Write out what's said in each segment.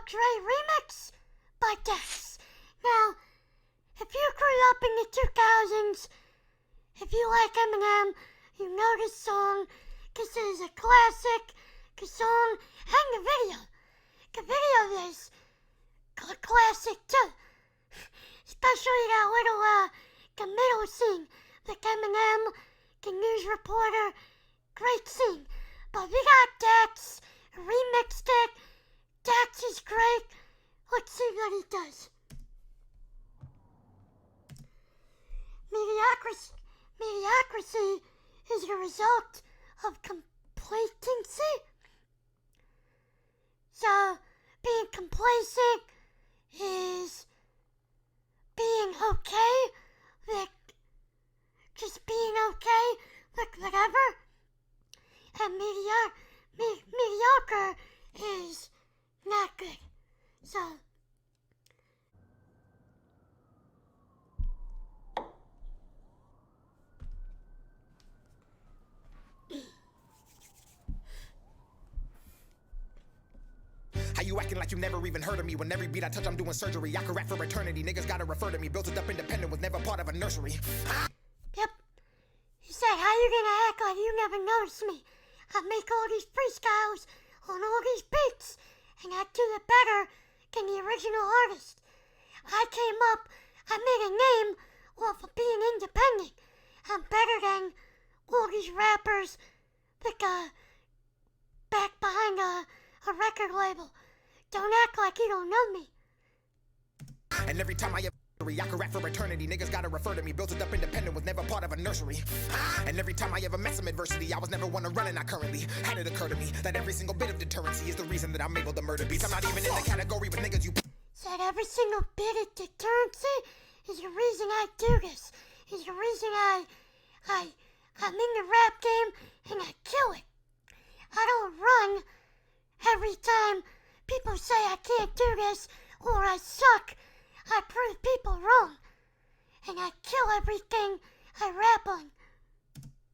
About Dre remix by Dex. Now, if you grew up in the 2000s, if you like Eminem, you know this song, because it is a classic song, and the video. The video is classic too. Especially that little, the middle scene, like Eminem, the news reporter, great scene. But we got Dex, remixed it. Dex is great. Let's see what he does. Mediocrity is the result of complacency. So, being complacent is being okay, like just being okay, like whatever. And mediocre is not good. So, how you acting like you never even heard of me? When every beat I touch, I'm doing surgery. I can rap for eternity. Niggas gotta refer to me. Built it up independent, was never part of a nursery. Yep. He said, how you gonna act like you never noticed me? I make all these freestyles on all these beats, and I do it better than the original artist. I made a name off of being independent. I'm better than all these rappers that back behind a record label. Don't act like you don't know me. And every time I can rap for eternity. Niggas gotta refer to me. Built it up independent, was never part of a nursery. And every time I ever met some adversity, I was never one to run, and I currently had it occur to me that every single bit of deterrency is the reason that I'm able to murder beats. I'm not even in the category with niggas you said every single bit of deterrency is the reason I do this. Is the reason I'm in the rap game and I kill it. I don't run every time people say I can't do this or I suck. I prove people wrong, and I kill everything I rap on.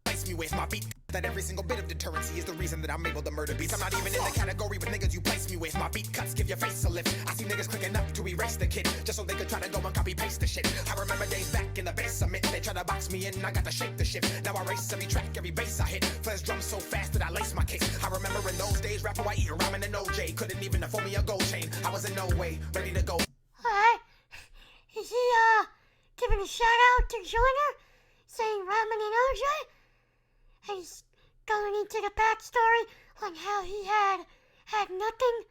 Place me with my beat. That every single bit of deterrency is the reason that I'm able to murder beats. I'm not even in the category with niggas you place me with. My beat cuts give your face a lift. I see niggas clicking up to erase the kid, just so they could try to go and copy paste the shit. I remember days back in the basement, they try to box me in, I got to shake the shit. Now I race every track, every bass I hit. First drum so fast that I lace my kicks. I remember in those days, rapper white ear, rhyming an OJ. Couldn't even afford me a gold chain. I was in no way ready to go. Alright. Is he, giving a shout out to Joyner? Saying Ramen and OJ? And he's going into the backstory on how he had nothing?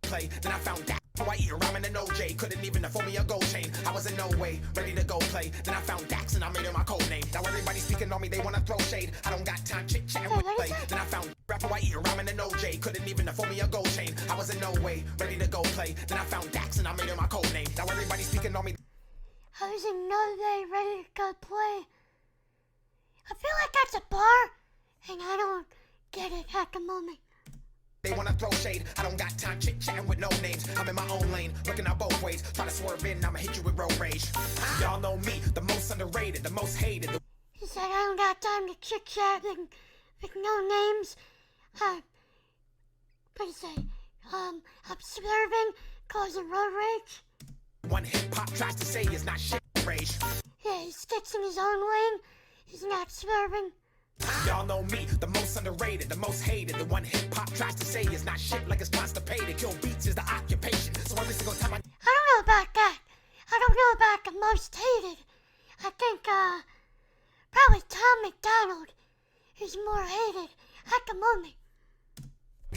Play, then I found that white ear, rhyming an OJ. Couldn't even afford me a gold chain. I was in no way ready to go play. Then I found Dax and I made it my code name. Now everybody speaking on me, they wanna throw shade. I don't got time chit-chatting with play. Then I found rapper white ear, rhyming an OJ. Couldn't even afford me a gold chain. I was in no way ready to go play. Then I found Dax and I made it my code name. Now everybody speaking on me. I was in no way ready to go play. I feel like that's a bar, and I don't get it at the moment. They wanna throw shade, I don't got time chit-chatting with no names. I'm in my own lane, looking out both ways. Try to swerve in, I'ma hit you with road rage. Y'all know me, the most underrated, the most hated. He said I don't got time to chit-chat with no names. What do you say? I'm swerving, causing road rage. One hip-hop tries to say is not shit rage. Yeah, he sticks in his own lane. He's not swerving. Y'all know me, the most underrated, the most hated. The one hip-hop tries to say is not shit like it's constipated. Kill beats is the occupation. So every single time I don't know about that. I don't know about the most hated. I think, probably Tom McDonald is more hated at the moment.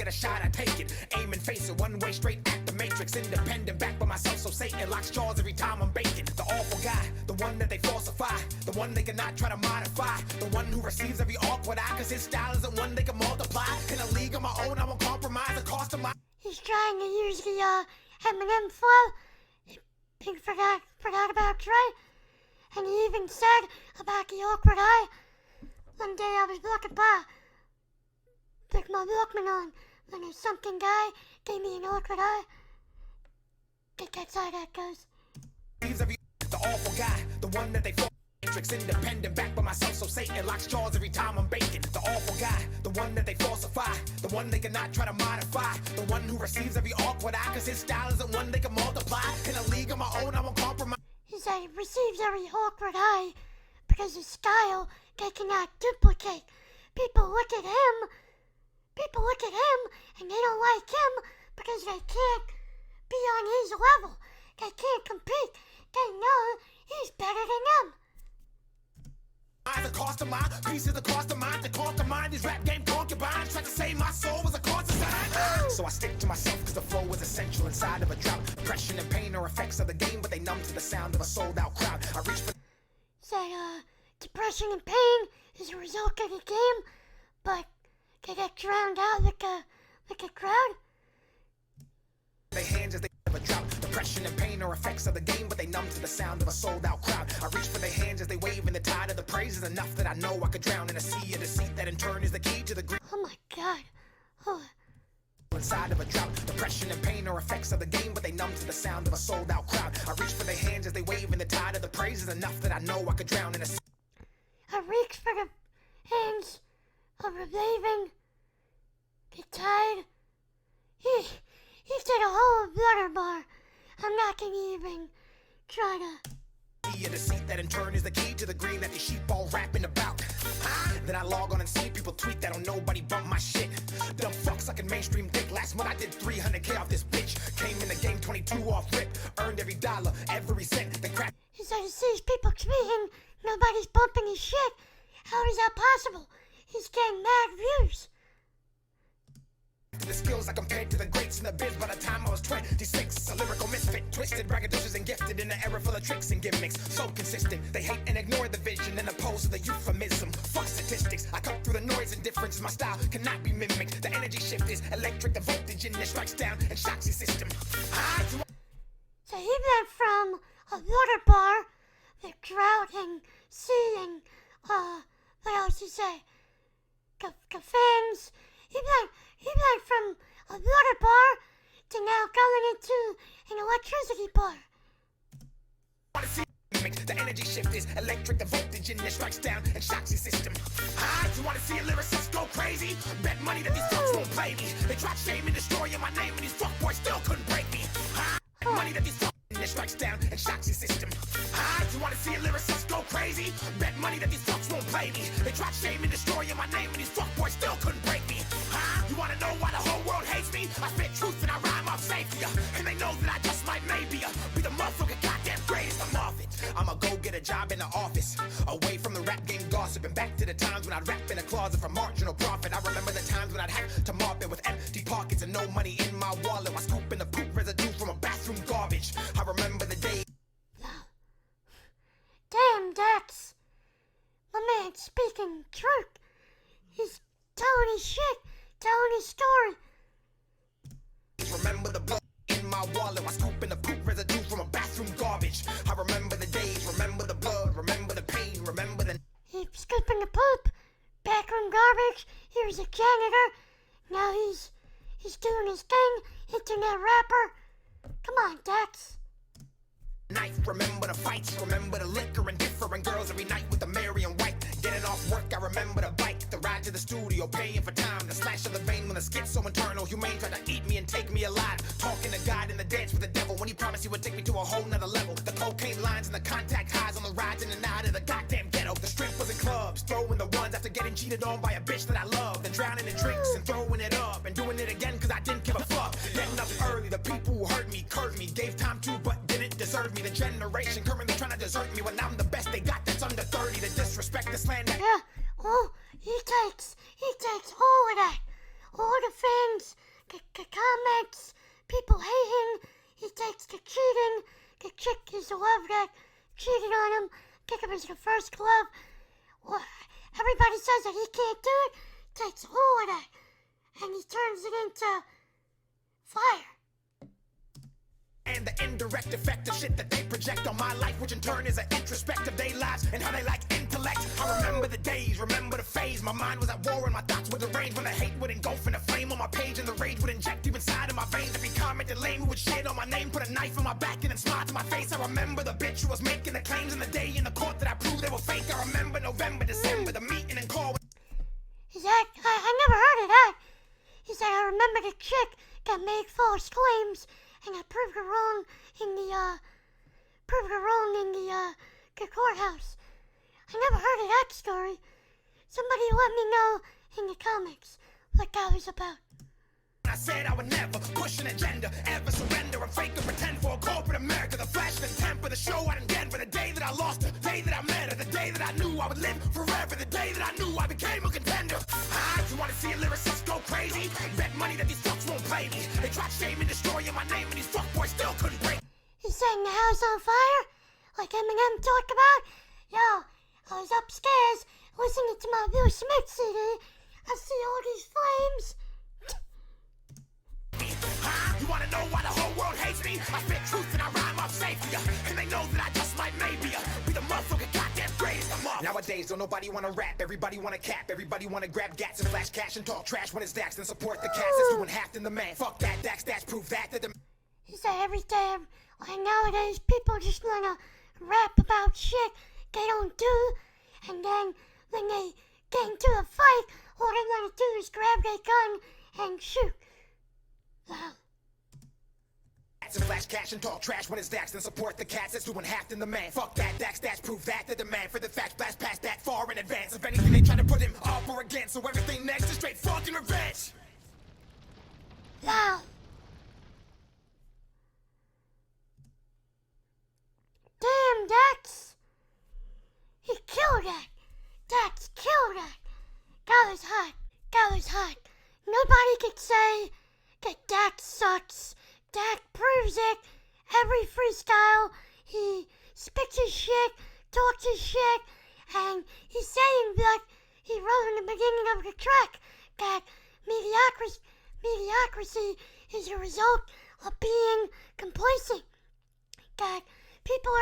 get a shot, I take it. Aim and face it, one way straight at the matrix. Independent, back by myself, so Satan locks jaws every time I'm baking. The awful guy, the one that they falsify, the one they cannot try to modify, the one who receives every awkward eye, cause his style isn't one they can multiply. In a league of my own, I won't compromise the cost of my... He's trying to use the, Eminem flow. He forgot about Dre. And he even said about the awkward eye. One day I was walking by with my Walkman on when there's something guy gave me an awkward eye. Think that's how that goes. The awful guy, the one that they fall matrix. Independent, back by myself, so Satan locks jaws every time I'm baking. The awful guy, the one that they falsify, the one they cannot try to modify. The one who receives every awkward eye, cause his style isn't one they can multiply. In a league of my own, I won't compromise. He said he receives every awkward eye because his style they cannot duplicate. People look at him and they don't like him because they can't be on his level. They can't compete. They know he's better than them. The cost of my piece is the cost of mine. To conquer mine, these rap game concubines tried to save my soul was a cause of sign. So I stick to myself cause the flow is essential inside of a drought. Depression and pain are effects of the game, but they numb to the sound of a sold out crowd. I reach for Said, depression and pain is a result of the game, but they get drowned out like a crowd. their hands as they have a drought. Depression and pain are effects of the game, but they numb to the sound of a sold out crowd. I reach for their hands as they wave, and the tide of the praise is enough that I know I could drown in a sea of deceit that in turn is the key to the green. Oh my god. Oh. Inside of a drought. Depression and pain are effects of the game, but they numb to the sound of a sold out crowd. I reach for their hands as they wave, and the tide of the praise is enough that I know I could drown in a sea. I reach for the hands of relieving the tide. He did a whole butter bar. I'm not gonna even try to. A deceit that in turn is the key to the green that these sheep all rapping about. Then I log on and see people tweet that don't nobody bump my shit. Dumb fuck sucking mainstream dick. Last month I did 300K off this bitch. Came in the game 22 off rip. Earned every dollar, every cent. The crap. He said he sees people tweeting, nobody's bumping his shit. How is that possible? He's getting mad views. The skills I compared to the greats in the biz by the time I was 26. A lyrical misfit, twisted, braggadocious and gifted in an era full of tricks and gimmicks. So consistent, they hate and ignore the vision and oppose to the euphemism. Fuck statistics, I cut through the noise and differences. My style cannot be mimicked. The energy shift is electric, the voltage in it strikes down and shocks your system. So he went from a water bar, the drought and sea and, what else he say? Fans. He went from a water bar to now going into an electricity bar. The energy shift is electric, the voltage in it strikes down and shocks your system. You wanna see a lyricist go crazy? Bet money that these fucks won't play me. They tried shame and destroying my name and these fuckboys still couldn't break me. Money that these fucks in it strikes down and shocks your system. You wanna see a lyricist go crazy? Bet money that these fucks won't play me. They tried shame and destroying my name and these fuckboys still couldn't break me. You wanna know why the whole world hates me? I spit truth and I rhyme off safety. And they know that I just might maybe be the motherfucking goddamn greatest. I'm off it. I'ma go get a job in the office. Away from the rap game gossip and back to the times when I'd rap in a closet for marginal profit. I remember the times when I'd have to mop it with empty pockets and no money in my wallet. While scooping the poop residue from a bathroom garbage. I remember the days. Damn, Dax. My man speaking truth. He's telling his shit, telling his story. Remember the blood in my wallet while scooping the poop residue from a bathroom garbage. I remember the days, remember the blood, remember the pain, remember the. He's scooping the poop, bathroom garbage. He was a janitor. Now he's doing his thing, internet rapper. Come on, Dax. Night, remember the fights, remember the liquor and different girls every night with the Mary and White. Getting off work, I remember the bike, the ride to the studio, paying for time, the slash of the vein when the skit's so internal, humane tried to eat me and take me alive. Talking to God in the dance with the devil when he promised he would take me to a whole nother level. The cocaine lines and the contact highs on the rides in and out of the goddamn ghetto. The strip was in clubs, throwing the ones after getting cheated on by a bitch that I love. Then drowning in drinks and throwing it up and doing it again cause I didn't give a fuck. Getting up early, the people who hurt me, curved me, gave time to but didn't deserve me. The generation currently trying to desert me when I'm the best they got that's under 30. The disrespect, the slander. Yeah, oh, he takes all of that. All the fans, the comments, people hating. He takes the cheating. The chick is the love that cheated on him. Think it was the first glove. Well, everybody says that he can't do it. Takes all of that. And he turns it into fire. And the indirect effect of shit that they project on my life, which in turn is an introspect of their lives and how they like intellect. I remember the days, remember the phase. My mind was at war and my thoughts were deranged. When the hate would engulf in a flame on my page and the rage would inject deep inside of my veins. Every comment that lame who would shit on my name, put a knife in my back and then smile to my face. I remember the bitch who was making the claims in the day in the court that I proved they were fake. I remember November, December, the meeting and call. Is that? I never heard of that. He said, I remember the chick that made false claims, and I proved her wrong in the courthouse. I never heard of that story. Somebody let me know in the comments what that was about. I said I would never push an agenda, ever surrender and fake or pretend for a corporate America. The flash, the temper, the show I didn't get, but the day that I lost her, the day that I met her, the day that I knew I would live forever, the day that I knew I became a contender. If you want to see a lyricist go crazy, bet money that these fucks won't play me. They tried shaming, destroying my name, and these fuckboys still couldn't break. He's setting the house on fire, like Eminem talked about. Yo, I was upstairs listening to my Will Smith CD. I see all these flames. You wanna know why the whole world hates me? I spit truth and I rhyme up safe for ya. And they know that I just might maybe be the motherfucking goddamn greatest of all. Nowadays, don't nobody wanna rap, everybody wanna cap, everybody wanna grab gats and flash cash and talk trash when it's Dax, then support the cats that's doing half than the man. Fuck that, Dax, that's proof that the He said every day, like nowadays, people just wanna rap about shit they don't do, and then when they get into a fight, all they wanna do is grab their gun and shoot. Wow. and flash cash and talk trash when it's Dax, then support the cats that's doing half than the man. Fuck that, Dax, that's proof that the demand for the facts blast past that far in advance. If anything, they try to put him up or against, so everything next is straight fucking revenge. Wow. Damn, Dax. He killed that. Dax killed that. That was hot. That was hot. Nobody could say that Dax sucks. Dax proves it. Every freestyle, he spits his shit, talks his shit, and he's saying that he wrote in the beginning of the track that mediocrity is a result of being complacent. That people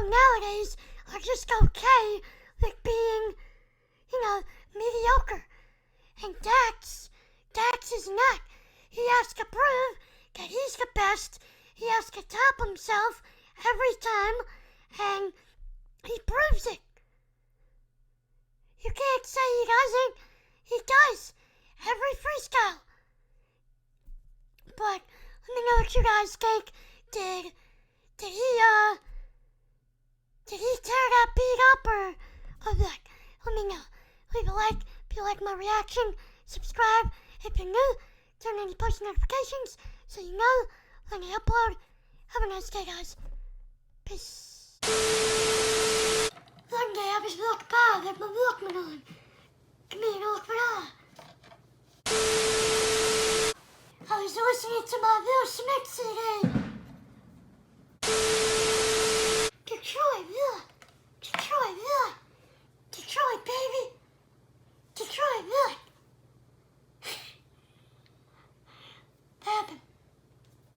nowadays are just okay with being, mediocre. And Dax is not. He has to prove that he's the best. He has to top himself every time, and he proves it. You can't say he doesn't. He does. Every freestyle. But let me know what you guys think. Did he tear that beat up or what? Let me know. Leave a like if you like my reaction. Subscribe if you're new. Turn on your post notifications so you know when I upload. Have a nice day, guys. Peace. One day I was walking by with my Walkman on. Give me an Walkman. I was listening to my Will Smith CD.